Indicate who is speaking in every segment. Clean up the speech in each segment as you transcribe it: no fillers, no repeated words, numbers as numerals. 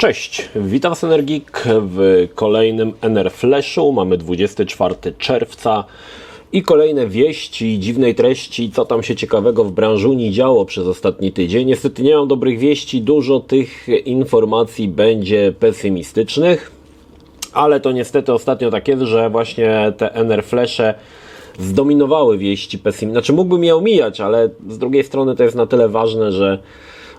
Speaker 1: Cześć, witam Was Energik w kolejnym NR Flashu. Mamy 24 czerwca i kolejne wieści, dziwnej treści, co tam się ciekawego w branżuni działo przez ostatni tydzień. Niestety nie mam dobrych wieści, dużo tych informacji będzie pesymistycznych, ale to niestety ostatnio tak jest, że właśnie te NR Flashe zdominowały wieści pesymistyczne. Znaczy mógłbym je omijać, ale z drugiej strony to jest na tyle ważne, że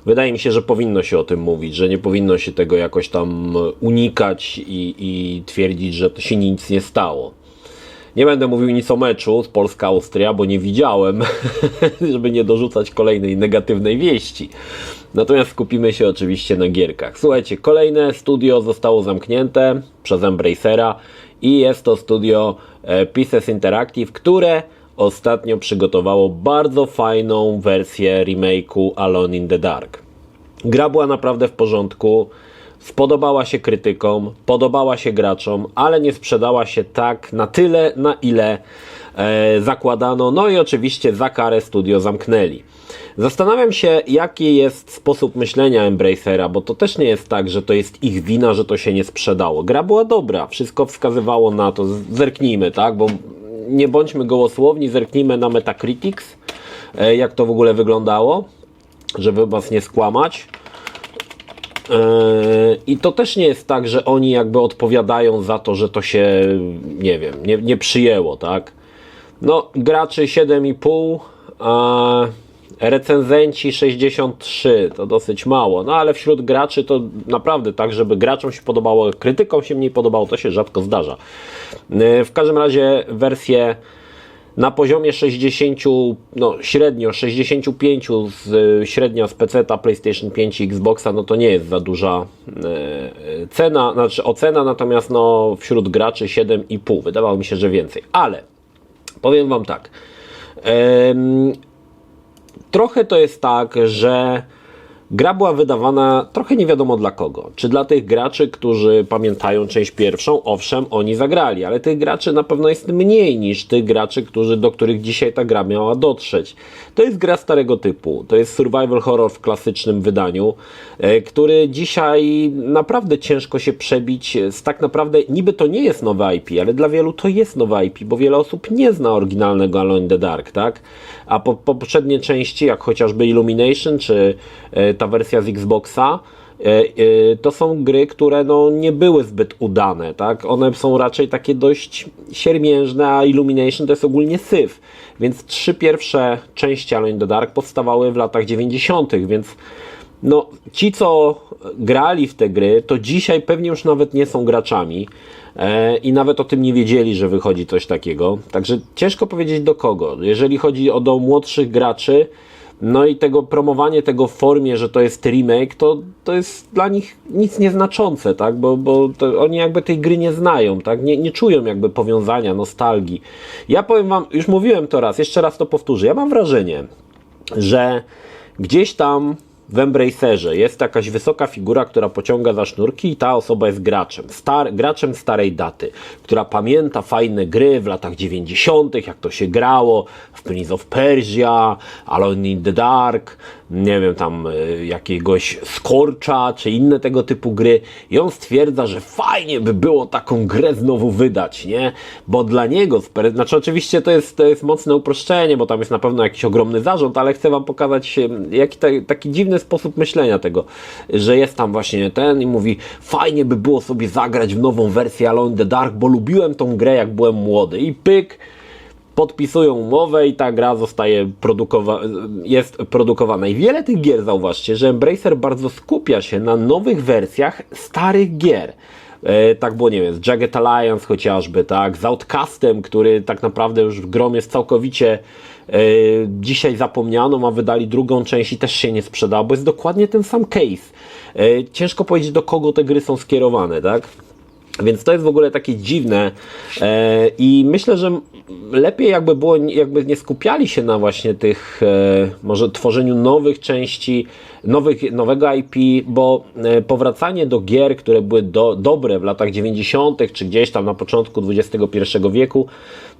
Speaker 1: wydaje mi się, że powinno się o tym mówić, że nie powinno się tego jakoś tam unikać i twierdzić, że to się nic nie stało. Nie będę mówił nic o meczu z Polska-Austria, bo nie widziałem, żeby nie dorzucać kolejnej negatywnej wieści. Natomiast skupimy się oczywiście na gierkach. Słuchajcie, kolejne studio zostało zamknięte przez Embracera i jest to studio Pieces Interactive, które ostatnio przygotowało bardzo fajną wersję remake'u Alone in the Dark. Gra była naprawdę w porządku, spodobała się krytykom, podobała się graczom, ale nie sprzedała się tak na tyle, na ile zakładano. No i oczywiście za karę studio zamknęli. Zastanawiam się, jaki jest sposób myślenia Embracera, bo to też nie jest tak, że to jest ich wina, że to się nie sprzedało. Gra była dobra, wszystko wskazywało na to. Zerknijmy, tak, bo nie bądźmy gołosłowni, zerknijmy na Metacritics, jak to w ogóle wyglądało, żeby was nie skłamać. I to też nie jest tak, że oni jakby odpowiadają za to, że to się, nie wiem, nie przyjęło, tak? No, graczy 7,5, a recenzenci 63, to dosyć mało, no ale wśród graczy to naprawdę tak, żeby graczom się podobało, krytykom się mniej podobało, to się rzadko zdarza. W każdym razie wersję na poziomie 60, no średnio 65 średnia z PC-ta, PlayStation 5 i Xboxa, no to nie jest za duża cena, znaczy ocena, natomiast no wśród graczy 7,5, wydawało mi się, że więcej, ale powiem wam tak, trochę to jest tak, że gra była wydawana trochę nie wiadomo dla kogo. Czy dla tych graczy, którzy pamiętają część pierwszą? Owszem, oni zagrali, ale tych graczy na pewno jest mniej niż tych graczy, do których dzisiaj ta gra miała dotrzeć. To jest gra starego typu. To jest survival horror w klasycznym wydaniu, który dzisiaj naprawdę ciężko się przebić z tak naprawdę, niby to nie jest nowe IP, ale dla wielu to jest nowe IP, bo wiele osób nie zna oryginalnego Alone in the Dark, tak? A poprzednie części, jak chociażby Illumination, czy ta wersja z Xboxa, to są gry, które no nie były zbyt udane, tak? One są raczej takie dość siermiężne, a Illumination to jest ogólnie syf. Więc 3 pierwsze części Alone in the Dark powstawały w latach 90., więc no, ci, co grali w te gry, to dzisiaj pewnie już nawet nie są graczami i nawet o tym nie wiedzieli, że wychodzi coś takiego. Także ciężko powiedzieć do kogo. Jeżeli chodzi do młodszych graczy, no i tego promowanie tego w formie, że to jest remake, to jest dla nich nic nieznaczące, tak? Bo oni jakby tej gry nie znają, tak? Nie czują jakby powiązania, nostalgii. Ja powiem wam, już mówiłem to raz, jeszcze raz to powtórzę. Ja mam wrażenie, że gdzieś tam w Embracerze jest jakaś wysoka figura, która pociąga za sznurki i ta osoba jest graczem. Graczem starej daty, która pamięta fajne gry w latach 90., jak to się grało, w Prince of Persia, Alone in the Dark, nie wiem, tam jakiegoś Scorcha, czy inne tego typu gry. I on stwierdza, że fajnie by było taką grę znowu wydać, nie? Bo dla niego, znaczy oczywiście to jest mocne uproszczenie, bo tam jest na pewno jakiś ogromny zarząd, ale chcę wam pokazać taki dziwny sposób myślenia tego, że jest tam właśnie ten i mówi, fajnie by było sobie zagrać w nową wersję Alone in the Dark, bo lubiłem tą grę jak byłem młody i pyk, podpisują umowę i ta gra jest produkowana. I wiele tych gier, zauważcie, że Embracer bardzo skupia się na nowych wersjach starych gier. Tak było, nie wiem, z Jagged Alliance chociażby, tak, z Outcastem, który tak naprawdę już w grom jest całkowicie dzisiaj zapomniano, a wydali drugą część i też się nie sprzedała, bo jest dokładnie ten sam case. Ciężko powiedzieć, do kogo te gry są skierowane, tak? Więc to jest w ogóle takie dziwne i myślę, że lepiej jakby było, jakby nie skupiali się na właśnie tych może tworzeniu nowych części, nowego IP, bo powracanie do gier, które były dobre w latach 90. czy gdzieś tam na początku XXI wieku,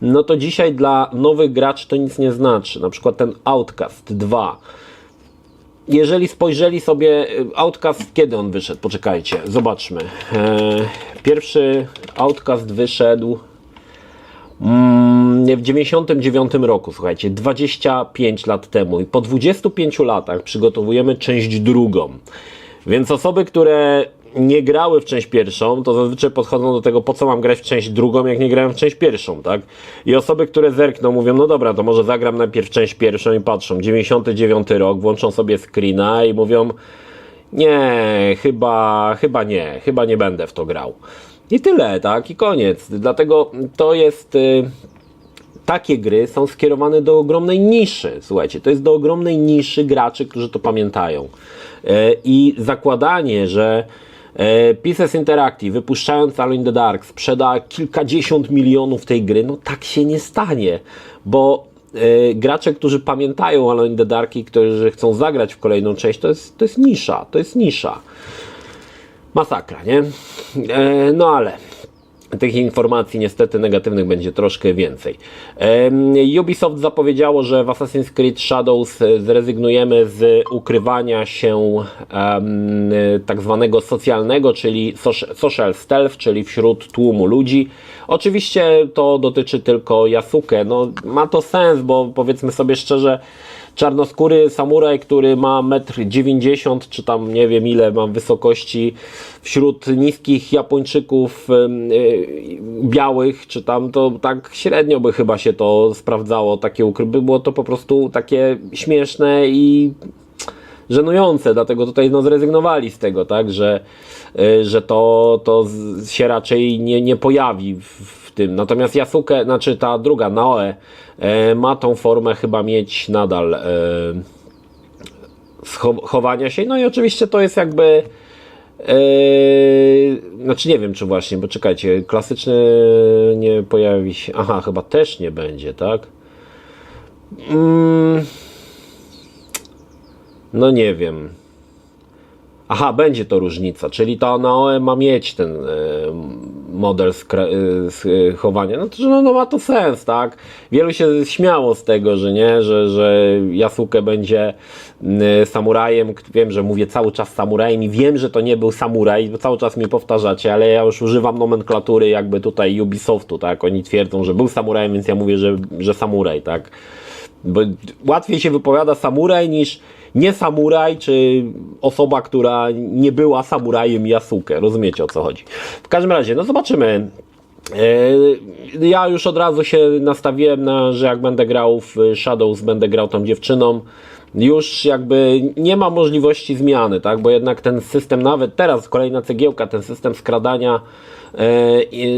Speaker 1: no to dzisiaj dla nowych graczy to nic nie znaczy. Na przykład ten Outcast 2. jeżeli spojrzeli sobie, Outcast, kiedy on wyszedł? Poczekajcie, zobaczmy. Pierwszy Outcast wyszedł w 99 roku, słuchajcie, 25 lat temu. I po 25 latach przygotowujemy część drugą. Więc osoby, które nie grały w część pierwszą, to zazwyczaj podchodzą do tego, po co mam grać w część drugą, jak nie grałem w część pierwszą, tak? I osoby, które zerkną, mówią, no dobra, to może zagram najpierw część pierwszą i patrzą, 99 rok, włączą sobie screena i mówią, nie, chyba nie będę w to grał. I tyle, tak? I koniec. Dlatego to jest... Takie gry są skierowane do ogromnej niszy. Słuchajcie, to jest do ogromnej niszy graczy, którzy to pamiętają. I zakładanie, że Pieces Interactive, wypuszczając Alone in the Dark, sprzeda kilkadziesiąt milionów tej gry, no tak się nie stanie, bo gracze, którzy pamiętają Alone in the Dark i którzy chcą zagrać w kolejną część, to jest nisza, to jest nisza. Masakra, nie? No ale tych informacji niestety negatywnych będzie troszkę więcej. Ubisoft zapowiedziało, że w Assassin's Creed Shadows zrezygnujemy z ukrywania się tak zwanego socjalnego, czyli social stealth, czyli wśród tłumu ludzi. Oczywiście to dotyczy tylko Yasuke. No, ma to sens, bo powiedzmy sobie szczerze, czarnoskóry samuraj, który ma 1,90 m, czy tam nie wiem ile ma wysokości, wśród niskich Japończyków białych, czy tam, to tak średnio by chyba się to sprawdzało, takie by było to po prostu takie śmieszne i żenujące, dlatego tutaj no zrezygnowali z tego, tak, że to się raczej nie pojawi w tym. Natomiast Yasuke, znaczy ta druga, Naoe, ma tą formę chyba mieć nadal chowania się. No i oczywiście to jest jakby znaczy nie wiem czy właśnie, bo czekajcie, klasyczny nie pojawi się, aha, chyba też nie będzie, tak? No nie wiem. Aha, będzie to różnica, czyli ta Naoe ma mieć ten model chowania. No ma to sens, tak? Wielu się śmiało z tego, że nie, że Yasuke będzie samurajem. Wiem, że mówię cały czas samurajem i wiem, że to nie był samuraj, bo cały czas mi powtarzacie, ale ja już używam nomenklatury jakby tutaj Ubisoftu, tak? Oni twierdzą, że był samurajem, więc ja mówię, że samuraj, tak? Bo łatwiej się wypowiada samuraj niż nie samuraj, czy osoba, która nie była samurajem Yasuke. Rozumiecie, o co chodzi. W każdym razie, no zobaczymy. Ja już od razu się nastawiłem że jak będę grał w Shadows, będę grał tą dziewczyną. Już jakby nie ma możliwości zmiany, tak? Bo jednak ten system, nawet teraz kolejna cegiełka, ten system skradania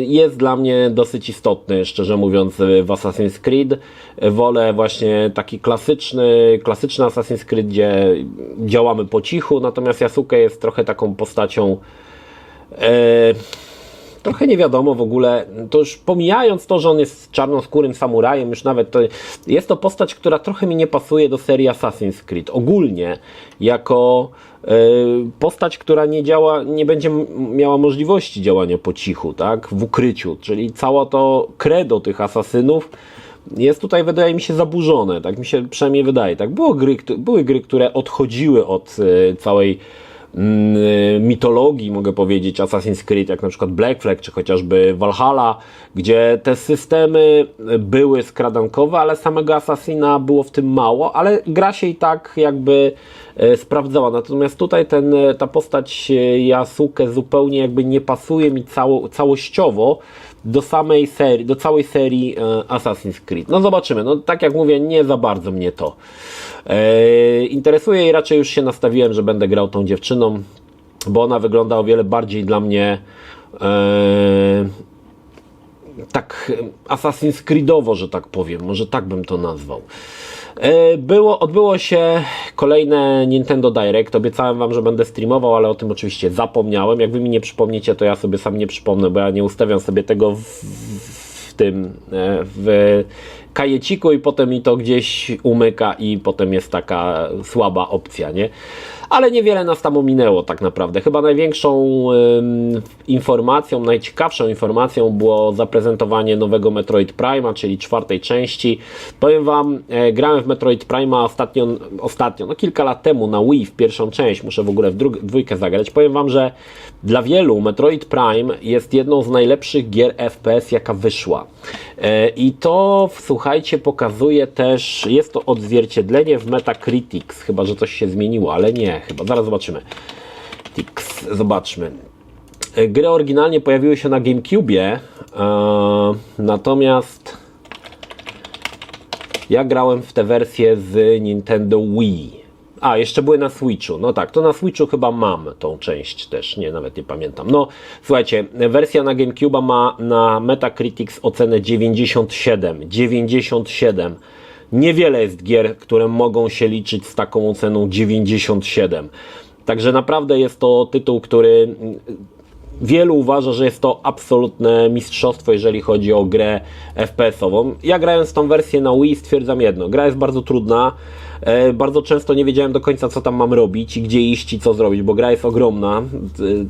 Speaker 1: jest dla mnie dosyć istotny, szczerze mówiąc, w Assassin's Creed. Wolę właśnie taki klasyczny Assassin's Creed, gdzie działamy po cichu, natomiast Yasuke jest trochę taką postacią trochę nie wiadomo w ogóle, to już pomijając to, że on jest czarnoskórym samurajem, już nawet to jest to postać, która trochę mi nie pasuje do serii Assassin's Creed. Ogólnie jako postać, która nie będzie miała możliwości działania po cichu, tak, w ukryciu, czyli cała to credo tych asasynów jest tutaj, wydaje mi się, zaburzone, tak mi się przynajmniej wydaje. Tak, były gry, które odchodziły od całej mitologii, mogę powiedzieć, Assassin's Creed, jak na przykład Black Flag, czy chociażby Valhalla, gdzie te systemy były skradankowe, ale samego Assassina było w tym mało, ale gra się i tak jakby sprawdzała. Natomiast tutaj ta postać Yasuke zupełnie jakby nie pasuje mi całościowo do samej serii, do całej serii Assassin's Creed. No zobaczymy, no tak jak mówię, nie za bardzo mnie to interesuje i raczej już się nastawiłem, że będę grał tą dziewczyną, bo ona wygląda o wiele bardziej dla mnie tak Assassin's Creedowo, że tak powiem, może tak bym to nazwał. Odbyło się kolejne Nintendo Direct. Obiecałem wam, że będę streamował, ale o tym oczywiście zapomniałem. Jak wy mi nie przypomnicie, to ja sobie sam nie przypomnę, bo ja nie ustawiam sobie tego w kajeciku i potem mi to gdzieś umyka i potem jest taka słaba opcja, nie? Ale niewiele nas tam ominęło tak naprawdę. Chyba największą informacją, najciekawszą informacją było zaprezentowanie nowego Metroid Prime'a, czyli 4. części. Powiem Wam, grałem w Metroid Prime'a ostatnio, no kilka lat temu na Wii w pierwszą część, muszę w ogóle w dwójkę zagrać. Powiem Wam, że dla wielu Metroid Prime jest jedną z najlepszych gier FPS, jaka wyszła. I to, słuchajcie, pokazuje też, jest to odzwierciedlenie w Metacritics, chyba że coś się zmieniło, ale nie, chyba, zaraz zobaczymy. Zobaczmy. Gry oryginalnie pojawiły się na GameCube, natomiast ja grałem w tę wersję z Nintendo Wii. A, jeszcze były na Switchu. No tak, to na Switchu chyba mam tą część też. Nie, nawet nie pamiętam. No, słuchajcie, wersja na GameCube'a ma na Metacritics ocenę 97. 97. Niewiele jest gier, które mogą się liczyć z taką oceną 97. Także naprawdę jest to tytuł, który wielu uważa, że jest to absolutne mistrzostwo, jeżeli chodzi o grę FPS-ową. Ja grając tą wersję na Wii stwierdzam jedno. Gra jest bardzo trudna. Bardzo często nie wiedziałem do końca, co tam mam robić i gdzie iść i co zrobić, bo gra jest ogromna.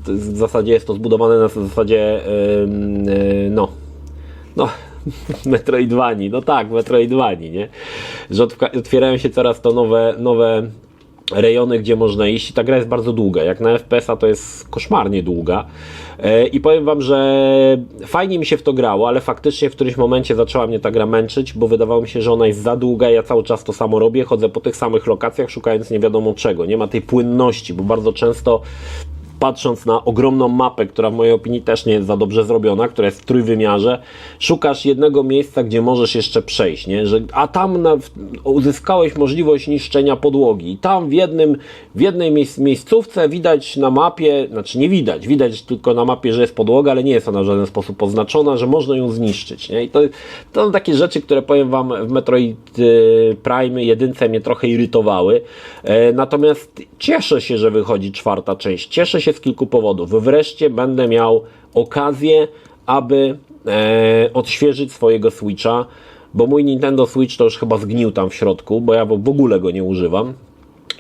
Speaker 1: W zasadzie jest to zbudowane na zasadzie Metroidvanii. No tak, Metroidvanii, nie? Że otwierają się coraz to nowe rejony, gdzie można iść i ta gra jest bardzo długa. Jak na FPS-a to jest koszmarnie długa. I powiem Wam, że fajnie mi się w to grało, ale faktycznie w którymś momencie zaczęła mnie ta gra męczyć, bo wydawało mi się, że ona jest za długa, ja cały czas to samo robię, chodzę po tych samych lokacjach, szukając nie wiadomo czego. Nie ma tej płynności, bo bardzo często patrząc na ogromną mapę, która w mojej opinii też nie jest za dobrze zrobiona, która jest w trójwymiarze, szukasz jednego miejsca, gdzie możesz jeszcze przejść, nie? A tam uzyskałeś możliwość niszczenia podłogi i tam w jednej miejscówce widać na mapie, znaczy nie widać, widać tylko na mapie, że jest podłoga, ale nie jest ona w żaden sposób oznaczona, że można ją zniszczyć, nie? I to są takie rzeczy, które powiem Wam w Metroid Prime 1 mnie trochę irytowały, natomiast cieszę się, że wychodzi 4. część, cieszę się z kilku powodów. Wreszcie będę miał okazję, aby odświeżyć swojego Switcha, bo mój Nintendo Switch to już chyba zgnił tam w środku, bo ja w ogóle go nie używam.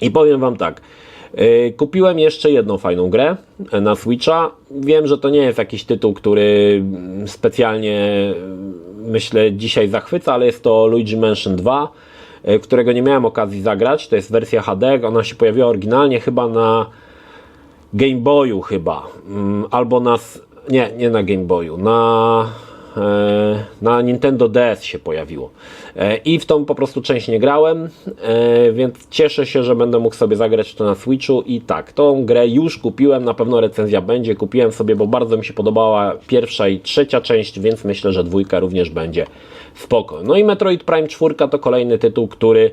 Speaker 1: I powiem Wam tak, kupiłem jeszcze jedną fajną grę na Switcha. Wiem, że to nie jest jakiś tytuł, który specjalnie, myślę, dzisiaj zachwyca, ale jest to Luigi Mansion 2, którego nie miałem okazji zagrać. To jest wersja HD, ona się pojawiła oryginalnie chyba na Game Boyu chyba, albo nie na Game Boyu, na Nintendo DS się pojawiło. I w tą po prostu część nie grałem, więc cieszę się, że będę mógł sobie zagrać to na Switchu i tak, tą grę już kupiłem, na pewno recenzja będzie, kupiłem sobie, bo bardzo mi się podobała 1. i 3. część, więc myślę, że 2 również będzie spoko. No i Metroid Prime 4 to kolejny tytuł, który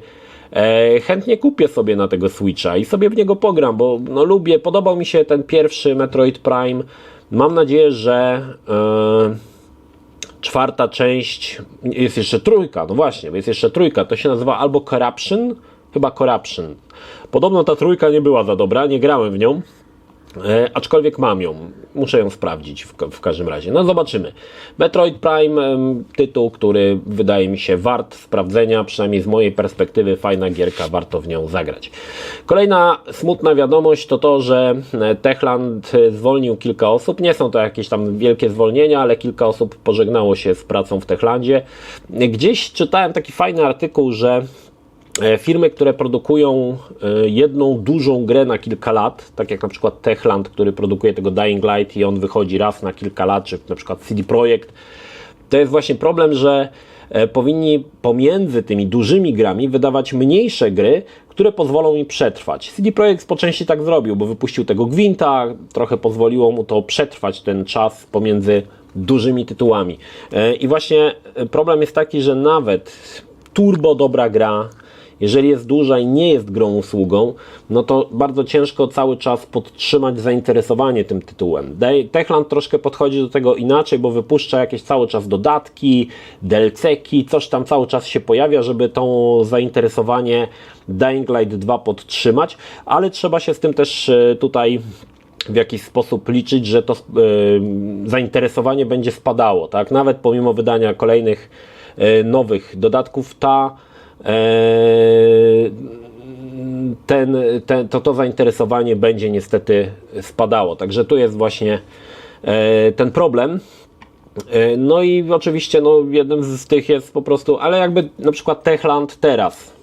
Speaker 1: chętnie kupię sobie na tego Switcha i sobie w niego pogram, bo no lubię, podobał mi się ten pierwszy Metroid Prime. Mam nadzieję, że 4. część, jest jeszcze 3, no właśnie, jest jeszcze 3, to się nazywa albo Corruption, chyba Corruption. Podobno ta 3 nie była za dobra, nie grałem w nią, aczkolwiek mam ją, muszę ją sprawdzić w każdym razie. No zobaczymy. Metroid Prime, tytuł, który wydaje mi się wart sprawdzenia, przynajmniej z mojej perspektywy fajna gierka, warto w nią zagrać. Kolejna smutna wiadomość to to, że Techland zwolnił kilka osób. Nie są to jakieś tam wielkie zwolnienia, ale kilka osób pożegnało się z pracą w Techlandzie. Gdzieś czytałem taki fajny artykuł, że firmy, które produkują jedną dużą grę na kilka lat, tak jak na przykład Techland, który produkuje tego Dying Light i on wychodzi raz na kilka lat, czy na przykład CD Projekt, to jest właśnie problem, że powinni pomiędzy tymi dużymi grami wydawać mniejsze gry, które pozwolą mi przetrwać. CD Projekt po części tak zrobił, bo wypuścił tego Gwinta, trochę pozwoliło mu to przetrwać ten czas pomiędzy dużymi tytułami. I właśnie problem jest taki, że nawet turbo dobra gra, jeżeli jest duża i nie jest grą usługą, no to bardzo ciężko cały czas podtrzymać zainteresowanie tym tytułem. Techland troszkę podchodzi do tego inaczej, bo wypuszcza jakieś cały czas dodatki, DLC-ki, coś tam cały czas się pojawia, żeby to zainteresowanie Dying Light 2 podtrzymać, ale trzeba się z tym też tutaj w jakiś sposób liczyć, że to zainteresowanie będzie spadało, tak? Nawet pomimo wydania kolejnych nowych dodatków, to zainteresowanie będzie niestety spadało. Także tu jest właśnie ten problem. No i oczywiście jednym z tych jest po prostu, ale jakby na przykład Techland teraz,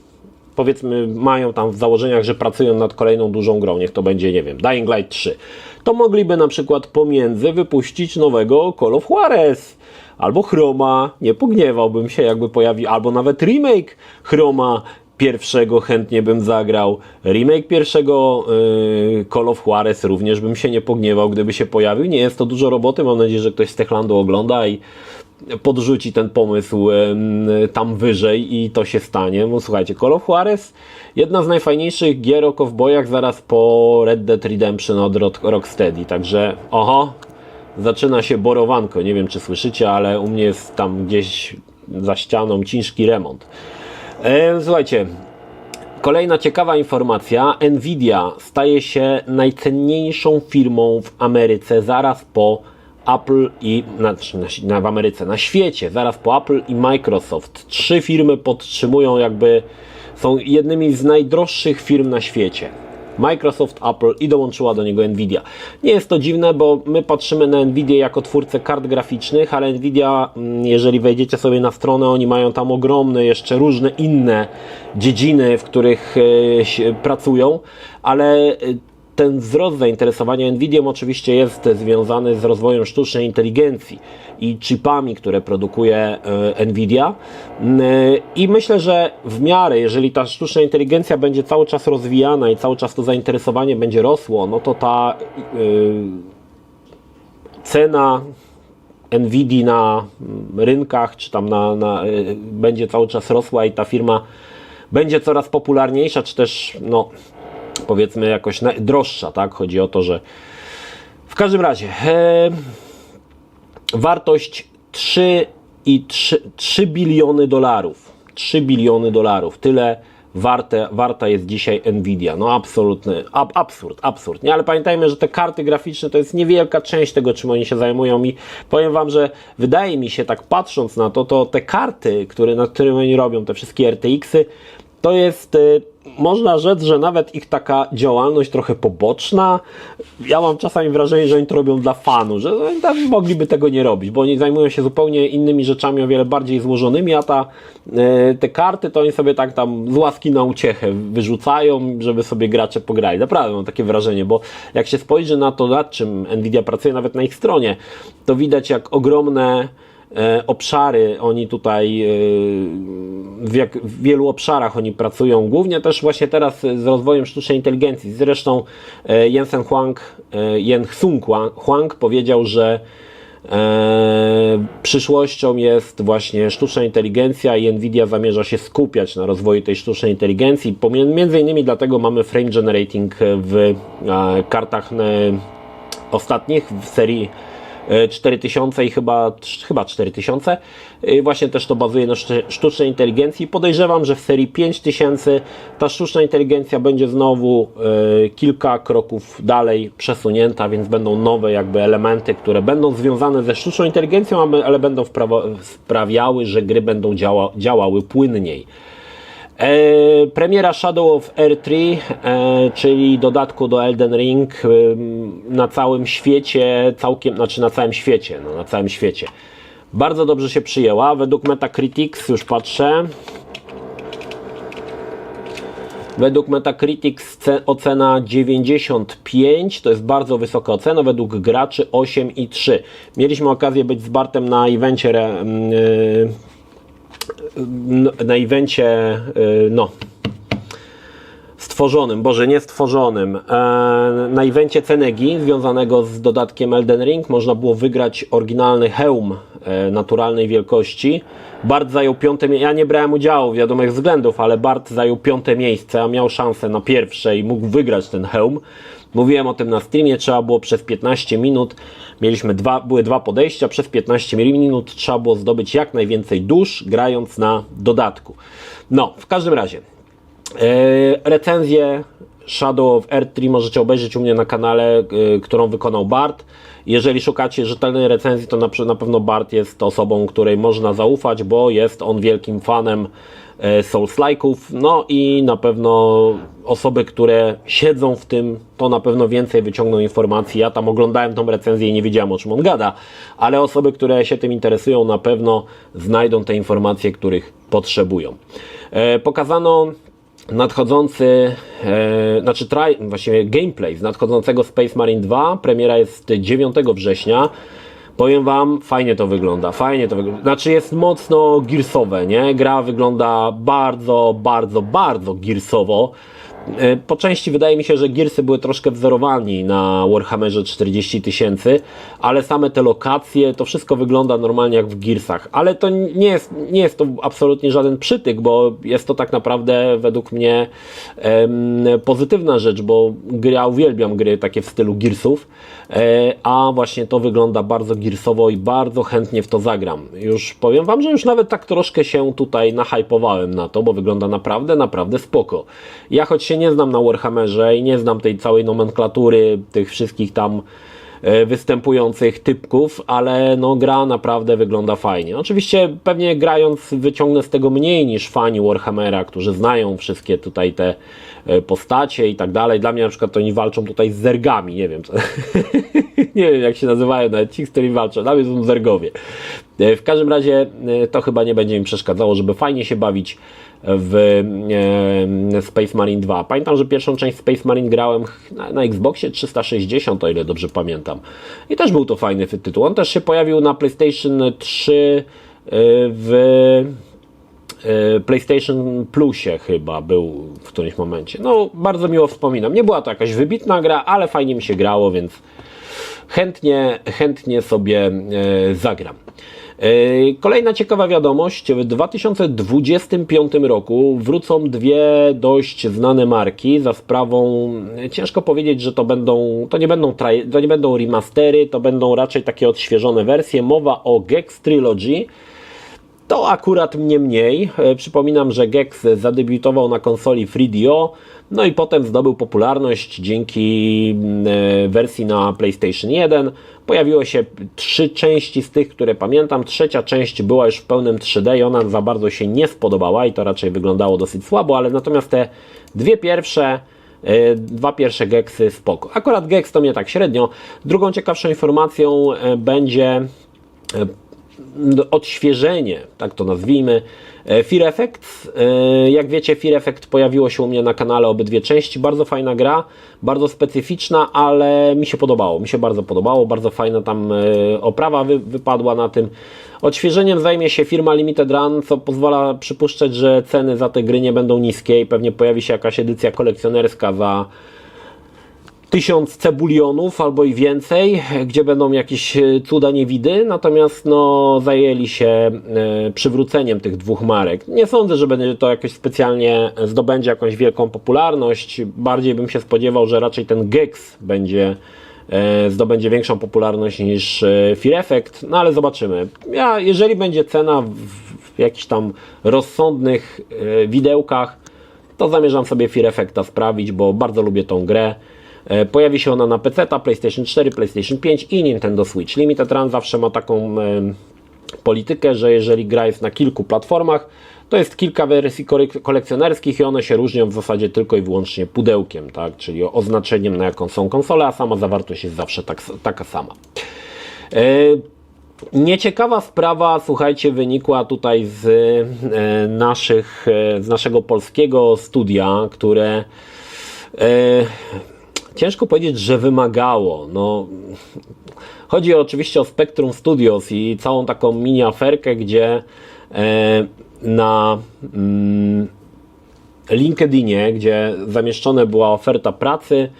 Speaker 1: powiedzmy, mają tam w założeniach, że pracują nad kolejną dużą grą, niech to będzie, nie wiem, Dying Light 3, to mogliby na przykład pomiędzy wypuścić nowego Call of Juarez albo Chroma, nie pogniewałbym się, jakby pojawił, albo nawet remake Chroma pierwszego chętnie bym zagrał, remake pierwszego Call of Juarez również bym się nie pogniewał, gdyby się pojawił. Nie jest to dużo roboty, mam nadzieję, że ktoś z Techlandu ogląda i podrzuci ten pomysł tam wyżej i to się stanie. Bo słuchajcie, Call of Juarez, jedna z najfajniejszych gier o kowbojach zaraz po Red Dead Redemption od Rocksteady, także zaczyna się borowanko, nie wiem czy słyszycie, ale u mnie jest tam gdzieś za ścianą ciężki remont. Słuchajcie, kolejna ciekawa informacja. Nvidia staje się najcenniejszą firmą w Ameryce zaraz po Apple i w Ameryce, na świecie, zaraz po Apple i Microsoft. 3 firmy podtrzymują, są jednymi z najdroższych firm na świecie. Microsoft, Apple i dołączyła do niego Nvidia. Nie jest to dziwne, bo my patrzymy na Nvidia jako twórcę kart graficznych, ale Nvidia, jeżeli wejdziecie sobie na stronę, oni mają tam ogromne, jeszcze różne inne dziedziny, w których pracują, ale ten wzrost zainteresowania Nvidią oczywiście jest związany z rozwojem sztucznej inteligencji i chipami, które produkuje Nvidia. I myślę, że w miarę, jeżeli ta sztuczna inteligencja będzie cały czas rozwijana i cały czas to zainteresowanie będzie rosło, no to ta cena Nvidii na rynkach, czy tam będzie cały czas rosła i ta firma będzie coraz popularniejsza, czy też powiedzmy jakoś droższa, tak? Chodzi o to, że w każdym razie wartość 3 biliony dolarów. 3 biliony dolarów. Tyle warta jest dzisiaj Nvidia. Absolutny absurd. Nie, ale pamiętajmy, że te karty graficzne to jest niewielka część tego, czym oni się zajmują i powiem Wam, że wydaje mi się, tak patrząc na to te karty, nad którymi oni robią, te wszystkie RTX-y, to jest, można rzec, że nawet ich taka działalność trochę poboczna. Ja mam czasami wrażenie, że oni to robią dla fanu, że mogliby tego nie robić, bo oni zajmują się zupełnie innymi rzeczami, o wiele bardziej złożonymi, a te karty to oni sobie tak tam z łaski na uciechę wyrzucają, żeby sobie gracze pograli. Naprawdę mam takie wrażenie, bo jak się spojrzy na to, nad czym Nvidia pracuje, nawet na ich stronie, to widać, jak ogromne obszary oni tutaj, w wielu obszarach oni pracują, głównie też właśnie teraz z rozwojem sztucznej inteligencji. Zresztą Jensen Huang powiedział, że przyszłością jest właśnie sztuczna inteligencja i Nvidia zamierza się skupiać na rozwoju tej sztucznej inteligencji. Między innymi dlatego mamy frame generating w kartach ostatnich w serii 4000 i chyba 4000. Właśnie też to bazuje na sztucznej inteligencji. Podejrzewam, że w serii 5000 ta sztuczna inteligencja będzie znowu kilka kroków dalej przesunięta, więc będą nowe elementy, które będą związane ze sztuczną inteligencją, ale będą sprawiały, że gry będą działały płynniej. Premiera Shadow of R3, czyli dodatku do Elden Ring na całym świecie, na całym świecie. Bardzo dobrze się przyjęła. Według Metacritics, już patrzę. Według Metacritics ocena 95, to jest bardzo wysoka ocena, według graczy 8,3. Mieliśmy okazję być z Bartem na evencie stworzonym, na evencie Cenegi związanego z dodatkiem Elden Ring można było wygrać oryginalny hełm naturalnej wielkości. Bart zajął 5. miejsce, ja nie brałem udziału z wiadomych względów, ale Bart zajął 5. miejsce, a miał szansę na pierwsze i mógł wygrać ten hełm. Mówiłem o tym na streamie, trzeba było przez 15 minut, były 2 podejścia, przez 15 minut trzeba było zdobyć jak najwięcej dusz, grając na dodatku. W każdym razie, Recenzję Shadow of Erdtree możecie obejrzeć u mnie na kanale, którą wykonał Bart. Jeżeli szukacie rzetelnej recenzji, to na pewno Bart jest osobą, której można zaufać, bo jest on wielkim fanem Souls-like'ów. No i na pewno osoby, które siedzą w tym, to na pewno więcej wyciągną informacji. Ja tam oglądałem tą recenzję i nie wiedziałem, o czym on gada, ale osoby, które się tym interesują, na pewno znajdą te informacje, których potrzebują. Pokazano nadchodzący, właściwie gameplay z nadchodzącego Space Marine 2. Premiera jest 9 września. Powiem wam, fajnie to wygląda. Znaczy jest mocno gearsowe, nie? Gra wygląda bardzo, bardzo, bardzo gearsowo. Po części wydaje mi się, że Gearsy były troszkę wzorowani na Warhammerze 40 000, ale same te lokacje, to wszystko wygląda normalnie jak w Gearsach. Ale to nie jest to absolutnie żaden przytyk, bo jest to tak naprawdę według mnie pozytywna rzecz, bo ja uwielbiam gry takie w stylu Gearsów, a właśnie to wygląda bardzo Gearsowo i bardzo chętnie w to zagram. Już powiem wam, że już nawet tak troszkę się tutaj nahypowałem na to, bo wygląda naprawdę, naprawdę spoko. Ja choć się nie znam na Warhammerze i nie znam tej całej nomenklatury, tych wszystkich tam występujących typków, ale no gra naprawdę wygląda fajnie. Oczywiście pewnie grając wyciągnę z tego mniej niż fani Warhammera, którzy znają wszystkie tutaj te postacie i tak dalej. Dla mnie na przykład to oni walczą tutaj z zergami, nie wiem co. Nie wiem jak się nazywają nawet ci, z którymi walczą. Dla mnie są zergowie. W każdym razie to chyba nie będzie mi przeszkadzało, żeby fajnie się bawić w Space Marine 2. Pamiętam, że pierwszą część Space Marine grałem na Xboxie 360, o ile dobrze pamiętam. I też był to fajny tytuł. On też się pojawił na PlayStation 3 w PlayStation Plusie chyba był w którymś momencie. No, bardzo miło wspominam. Nie była to jakaś wybitna gra, ale fajnie mi się grało, więc chętnie sobie zagram. Kolejna ciekawa wiadomość. W 2025 roku wrócą dwie dość znane marki za sprawą, ciężko powiedzieć, że to nie będą remastery, to będą raczej takie odświeżone wersje. Mowa o Gex Trilogy. To akurat mnie mniej. Przypominam, że Gex zadebiutował na konsoli 3DO, no i potem zdobył popularność dzięki wersji na PlayStation 1. Pojawiło się 3 części z tych, które pamiętam. Trzecia część była już w pełnym 3D i ona za bardzo się nie spodobała i to raczej wyglądało dosyć słabo, ale natomiast te dwa pierwsze Gexy spoko. Akurat Gex to mnie tak średnio. Drugą ciekawszą informacją będzie odświeżenie, tak to nazwijmy, Fear Effect. Jak wiecie, Fear Effect pojawiło się u mnie na kanale obydwie części. Bardzo fajna gra, bardzo specyficzna, ale mi się podobało. Mi się bardzo podobało. Bardzo fajna tam oprawa wypadła na tym. Odświeżeniem zajmie się firma Limited Run, co pozwala przypuszczać, że ceny za te gry nie będą niskie i pewnie pojawi się jakaś edycja kolekcjonerska za 1000 cebulionów albo i więcej, gdzie będą jakieś cuda niewidy, natomiast no, zajęli się przywróceniem tych dwóch marek. Nie sądzę, że będzie to jakoś specjalnie zdobędzie jakąś wielką popularność. Bardziej bym się spodziewał, że raczej ten Gex zdobędzie większą popularność niż Fear Effect, no ale zobaczymy. Jeżeli będzie cena w jakichś tam rozsądnych widełkach, to zamierzam sobie Fear Effecta sprawić, bo bardzo lubię tą grę. Pojawi się ona na PC, PlayStation 4, PlayStation 5 i Nintendo Switch. Limited Run zawsze ma taką politykę, że jeżeli gra jest na kilku platformach, to jest kilka wersji kolekcjonerskich i one się różnią w zasadzie tylko i wyłącznie pudełkiem, tak? Czyli oznaczeniem, na jaką są konsole, a sama zawartość jest zawsze taka sama. Nieciekawa sprawa, słuchajcie, wynikła tutaj z naszego polskiego studia, które ciężko powiedzieć, że wymagało. No, chodzi oczywiście o Spectrum Studios i całą taką mini aferkę, gdzie na LinkedInie, gdzie zamieszczona była oferta pracy,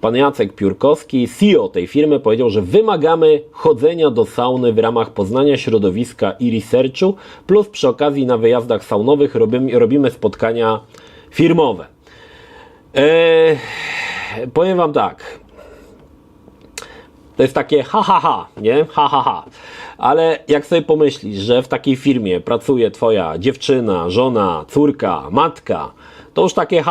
Speaker 1: pan Jacek Piórkowski, CEO tej firmy, powiedział, że wymagamy chodzenia do sauny w ramach poznania środowiska i researchu, plus przy okazji na wyjazdach saunowych robimy spotkania firmowe. Powiem wam tak, to jest takie nie? Ale jak sobie pomyślisz, że w takiej firmie pracuje twoja dziewczyna, żona, córka, matka, to już takie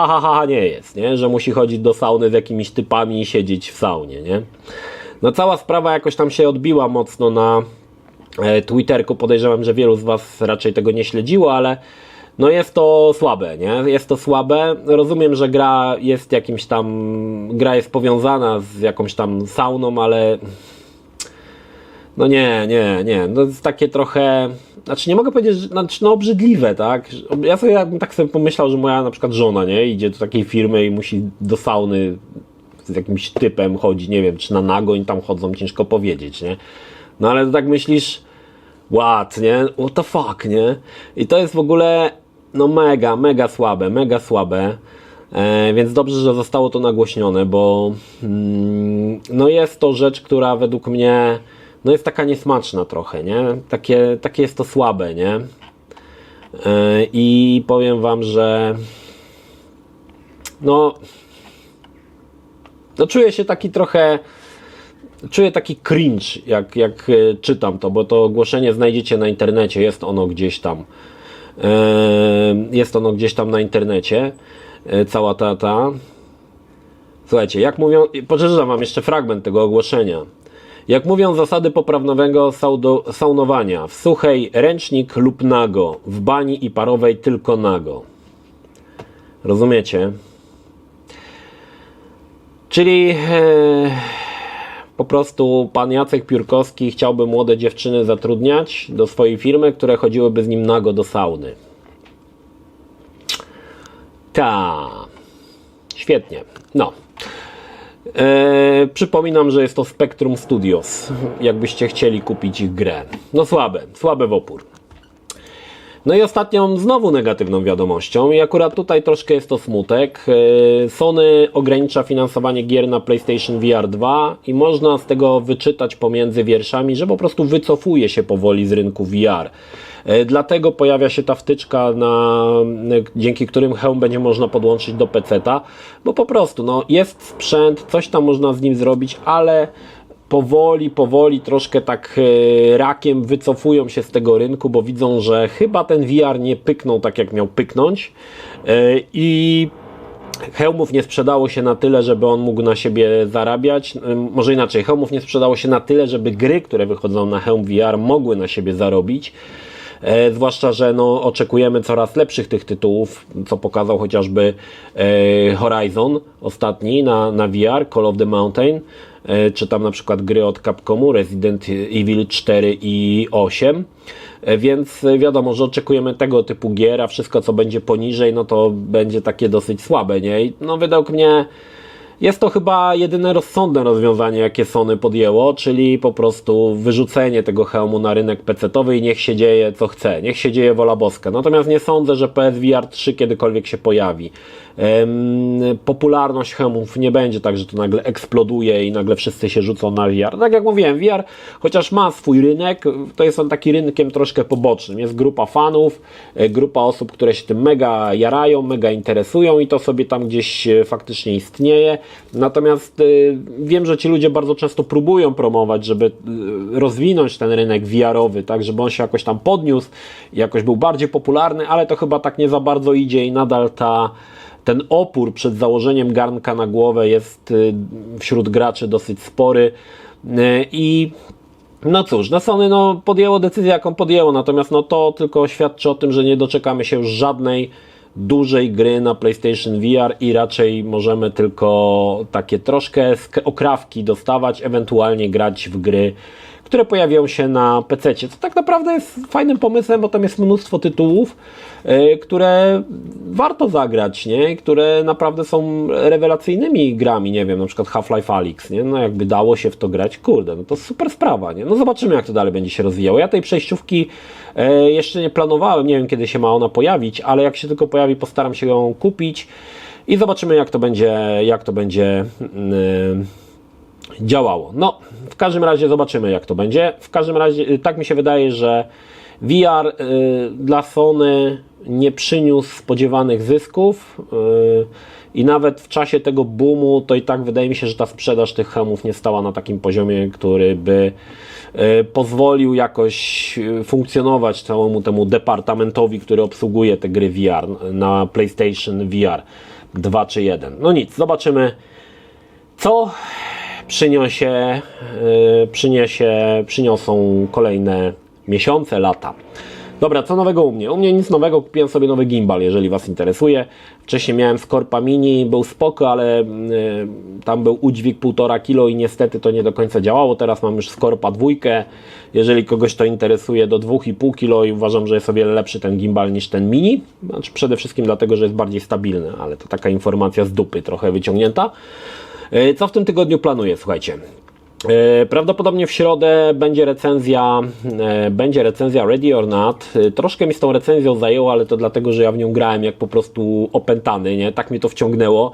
Speaker 1: nie jest, nie? Że musi chodzić do sauny z jakimiś typami i siedzieć w saunie, nie? No cała sprawa jakoś tam się odbiła mocno na Twitterku. Podejrzewam, że wielu z Was raczej tego nie śledziło, ale no jest to słabe, nie? Jest to słabe. Rozumiem, że gra jest powiązana z jakąś tam sauną, ale no nie. No jest takie trochę, znaczy nie mogę powiedzieć, że no obrzydliwe, tak? Ja tak sobie pomyślał, że moja na przykład żona, nie? Idzie do takiej firmy i musi do sauny z jakimś typem chodzi, nie wiem, czy na nago i tam chodzą, ciężko powiedzieć, nie? No ale to tak myślisz, nie? What the fuck, nie? I to jest w ogóle, no mega słabe. Więc dobrze, że zostało to nagłośnione, bo no jest to rzecz, która według mnie no jest taka niesmaczna trochę, nie? Takie jest to słabe, nie? I powiem Wam, że no czuję się taki trochę, czuję taki cringe, jak czytam to, bo to ogłoszenie znajdziecie na internecie, jest ono gdzieś tam na internecie, cała ta. Słuchajcie, jak mówią, przeczytam Wam jeszcze fragment tego ogłoszenia. Jak mówią zasady poprawnego saunowania, w suchej ręcznik lub nago, w bani i parowej tylko nago. Rozumiecie? Czyli po prostu pan Jacek Piórkowski chciałby młode dziewczyny zatrudniać do swojej firmy, które chodziłyby z nim nago do sauny. Świetnie. No. Przypominam, że jest to Spectrum Studios, jakbyście chcieli kupić ich grę. No słabe w opór. No i ostatnią znowu negatywną wiadomością i akurat tutaj troszkę jest to smutek. Sony ogranicza finansowanie gier na PlayStation VR 2 i można z tego wyczytać pomiędzy wierszami, że po prostu wycofuje się powoli z rynku VR. Dlatego pojawia się ta wtyczka, dzięki którym hełm będzie można podłączyć do PC-ta, bo po prostu no, jest sprzęt, coś tam można z nim zrobić, ale powoli troszkę tak rakiem wycofują się z tego rynku, bo widzą, że chyba ten VR nie pyknął tak jak miał pyknąć i hełmów nie sprzedało się na tyle, żeby on mógł na siebie zarabiać. Może inaczej, hełmów nie sprzedało się na tyle, żeby gry, które wychodzą na hełm VR, mogły na siebie zarobić. Zwłaszcza, że no, oczekujemy coraz lepszych tych tytułów, co pokazał chociażby Horizon ostatni na VR, Call of the Mountain, czy tam na przykład gry od Capcomu, Resident Evil 4 i 8. Więc wiadomo, że oczekujemy tego typu gier, a wszystko co będzie poniżej, no to będzie takie dosyć słabe, nie? I no według mnie jest to chyba jedyne rozsądne rozwiązanie, jakie Sony podjęło, czyli po prostu wyrzucenie tego hełmu na rynek PC-towy i niech się dzieje co chce, niech się dzieje wola boska. Natomiast nie sądzę, że PSVR 3 kiedykolwiek się pojawi. Popularność hełmów nie będzie tak, że to nagle eksploduje i nagle wszyscy się rzucą na VR. Tak jak mówiłem, VR chociaż ma swój rynek, to jest on taki rynkiem troszkę pobocznym. Jest grupa fanów, grupa osób, które się tym mega jarają, mega interesują i to sobie tam gdzieś faktycznie istnieje. Natomiast wiem, że ci ludzie bardzo często próbują promować, żeby rozwinąć ten rynek VR-owy, tak, żeby on się jakoś tam podniósł, jakoś był bardziej popularny, ale to chyba tak nie za bardzo idzie i nadal ten opór przed założeniem garnka na głowę jest wśród graczy dosyć spory i no cóż, no Sony podjęło decyzję jaką podjęło, natomiast no to tylko świadczy o tym, że nie doczekamy się już żadnej dużej gry na PlayStation VR i raczej możemy tylko takie troszkę okrawki dostawać, ewentualnie grać w gry, które pojawią się na PC-cie. Co tak naprawdę jest fajnym pomysłem, bo tam jest mnóstwo tytułów, które warto zagrać, nie? Które naprawdę są rewelacyjnymi grami, nie wiem, na przykład Half-Life Alyx, nie? No jakby dało się w to grać, kurde, no to super sprawa, nie? No zobaczymy, jak to dalej będzie się rozwijało. Ja tej przejściówki jeszcze nie planowałem, nie wiem, kiedy się ma ona pojawić, ale jak się tylko pojawi, postaram się ją kupić i zobaczymy, jak to będzie działało. No, w każdym razie zobaczymy, jak to będzie. W każdym razie tak mi się wydaje, że VR dla Sony nie przyniósł spodziewanych zysków i nawet w czasie tego boomu to i tak wydaje mi się, że ta sprzedaż tych hełmów nie stała na takim poziomie, który by pozwolił jakoś funkcjonować całemu temu departamentowi, który obsługuje te gry VR na PlayStation VR 2 czy 1. No nic, zobaczymy, co przyniosą kolejne miesiące, lata. Dobra, co nowego u mnie? U mnie nic nowego, kupiłem sobie nowy gimbal, jeżeli Was interesuje. Wcześniej miałem Scorpa Mini, był spoko, ale tam był udźwig 1,5 kg i niestety to nie do końca działało. Teraz mam już Scorpa 2. Jeżeli kogoś to interesuje, do 2,5 kg i uważam, że jest o wiele lepszy ten gimbal niż ten Mini. Znaczy przede wszystkim dlatego, że jest bardziej stabilny, ale to taka informacja z dupy, trochę wyciągnięta. Co w tym tygodniu planuję? Słuchajcie. Prawdopodobnie w środę będzie recenzja Ready or Not. Troszkę mi z tą recenzją zajęło, ale to dlatego, że ja w nią grałem jak po prostu opętany, nie? Tak mnie to wciągnęło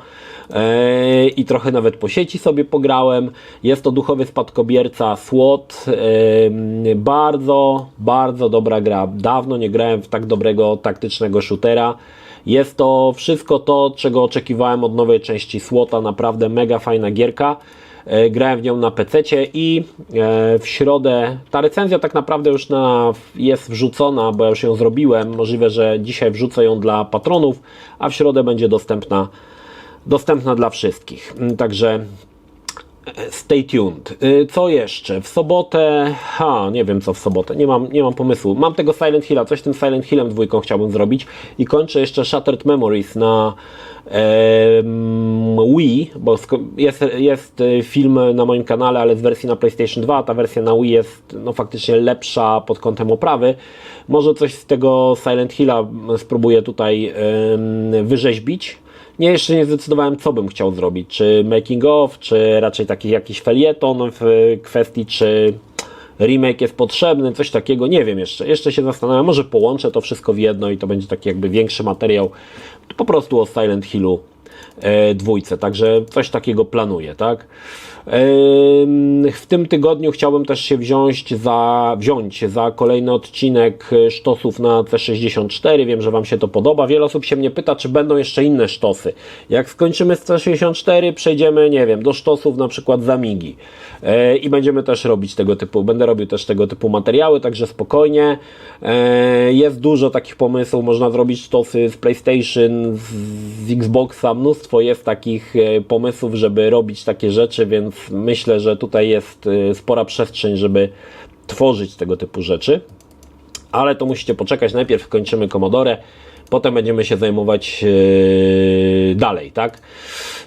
Speaker 1: i trochę nawet po sieci sobie pograłem. Jest to duchowy spadkobierca SWAT. Bardzo, bardzo dobra gra. Dawno nie grałem w tak dobrego taktycznego shootera. Jest to wszystko to, czego oczekiwałem od nowej części SWAT-a. Naprawdę mega fajna gierka. Grałem w nią na PC-cie i w środę, ta recenzja tak naprawdę już jest wrzucona, bo ja już ją zrobiłem. Możliwe, że dzisiaj wrzucę ją dla patronów, a w środę będzie dostępna dla wszystkich. Także stay tuned. Co jeszcze? W sobotę... nie wiem co w sobotę. Nie mam pomysłu. Mam tego Silent Hilla. Coś tym Silent Hillem 2 chciałbym zrobić. I kończę jeszcze Shattered Memories na Wii, bo jest film na moim kanale, ale z wersji na PlayStation 2. Ta wersja na Wii jest faktycznie lepsza pod kątem oprawy. Może coś z tego Silent Hilla spróbuję tutaj wyrzeźbić. Jeszcze nie zdecydowałem, co bym chciał zrobić. Czy making of, czy raczej taki jakiś felieton w kwestii, czy remake jest potrzebny, coś takiego. Nie wiem jeszcze. Jeszcze się zastanawiam. Może połączę to wszystko w jedno i to będzie taki jakby większy materiał po prostu o Silent Hillu 2. Także coś takiego planuję, tak? W tym tygodniu chciałbym też się wziąć za kolejny odcinek sztosów na C64. Wiem, że Wam się to podoba. Wiele osób się mnie pyta, czy będą jeszcze inne sztosy. Jak skończymy z C64, przejdziemy, nie wiem, do sztosów na przykład z Amigi. I będziemy też robić będę robił też tego typu materiały, także spokojnie. Jest dużo takich pomysłów, można zrobić sztosy z PlayStation, z Xboxa, mnóstwo jest takich pomysłów, żeby robić takie rzeczy, więc myślę, że tutaj jest spora przestrzeń, żeby tworzyć tego typu rzeczy. Ale to musicie poczekać, najpierw kończymy Commodore, potem będziemy się zajmować dalej, tak?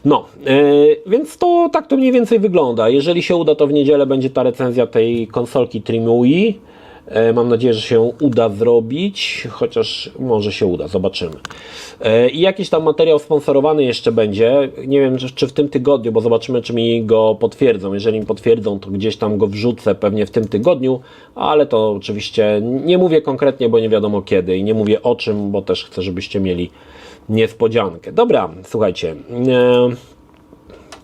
Speaker 1: No, więc tak to mniej więcej wygląda. Jeżeli się uda, to w niedzielę będzie ta recenzja tej konsolki Trim Wii. Mam nadzieję, że się uda zrobić, chociaż może się uda, zobaczymy. I jakiś tam materiał sponsorowany jeszcze będzie, nie wiem czy w tym tygodniu, bo zobaczymy, czy mi go potwierdzą. Jeżeli mi potwierdzą, to gdzieś tam go wrzucę pewnie w tym tygodniu, ale to oczywiście nie mówię konkretnie, bo nie wiadomo kiedy i nie mówię o czym, bo też chcę, żebyście mieli niespodziankę. Dobra, słuchajcie,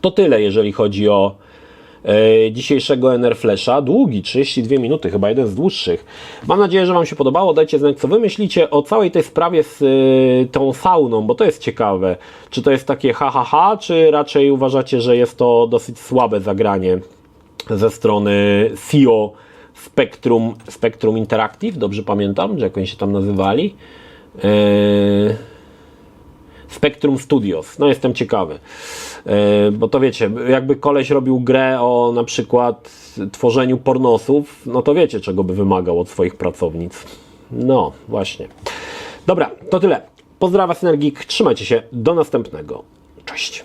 Speaker 1: to tyle, jeżeli chodzi o dzisiejszego NR Flasha. Długi, 32 minuty, chyba jeden z dłuższych. Mam nadzieję, że Wam się podobało. Dajcie znać, co Wy myślicie o całej tej sprawie z tą sauną, bo to jest ciekawe. Czy to jest takie ha, czy raczej uważacie, że jest to dosyć słabe zagranie ze strony CEO Spectrum Interactive? Dobrze pamiętam, że jak oni się tam nazywali? Spectrum Studios. No jestem ciekawy. Bo to wiecie, jakby koleś robił grę o na przykład tworzeniu pornosów, no to wiecie, czego by wymagał od swoich pracownic. No, właśnie. Dobra, to tyle. Pozdrawiam Synergik, trzymajcie się, do następnego. Cześć.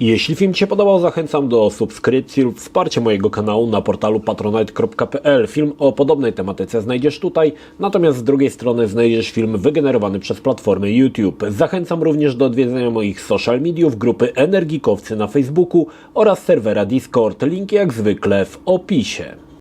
Speaker 1: Jeśli film Ci się podobał, zachęcam do subskrypcji lub wsparcia mojego kanału na portalu patronite.pl. Film o podobnej tematyce znajdziesz tutaj, natomiast z drugiej strony znajdziesz film wygenerowany przez platformę YouTube. Zachęcam również do odwiedzenia moich social mediów, grupy Energikowcy na Facebooku oraz serwera Discord. Link jak zwykle w opisie.